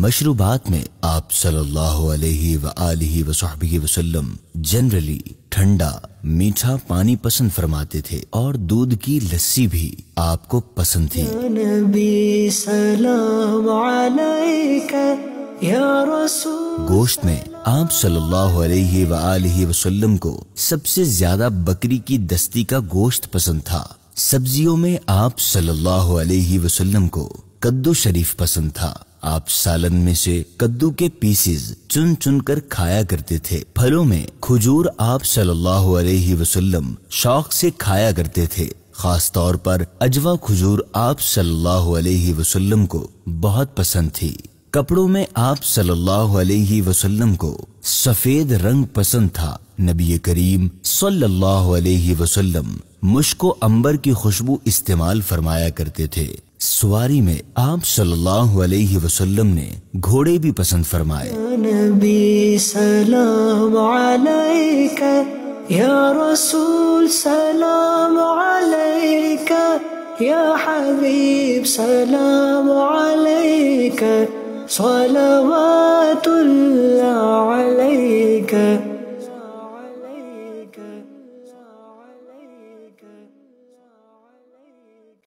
مشروبات میں آپ صلی اللہ علیہ وآلہ وصحبہ وسلم جنرلی ٹھنڈا میٹھا پانی پسند فرماتے تھے اور دودھ کی لسی بھی آپ کو پسند تھی۔ نبی سلام علیک یا رسول۔ گوشت میں آپ صلی اللہ علیہ وآلہ وسلم کو سب سے زیادہ بکری کی دستی کا گوشت پسند تھا۔ سبزیوں میں آپ صلی اللہ علیہ وسلم کو کدو شریف پسند تھا۔ آپ سالن میں سے کدو کے پیسز چن چن کر کھایا کرتے تھے۔ پھلوں میں کھجور آپ صلی اللہ علیہ وسلم شوق سے کھایا کرتے تھے۔ خاص طور پر اجوا کھجور آپ صلی اللہ علیہ وسلم کو بہت پسند تھی۔ کپڑوں میں آپ صلی اللہ علیہ وسلم کو سفید رنگ پسند تھا۔ نبی کریم صلی اللہ علیہ وسلم مشک و عنبر کی خوشبو استعمال فرمایا کرتے تھے۔ سواری میں آپ صلی اللہ علیہ وسلم نے گھوڑے بھی پسند فرمائے۔ نبی سلام علیک یا رسول، سلام علیک یا حبیب، سلام علیک صلوات اللہ علیک۔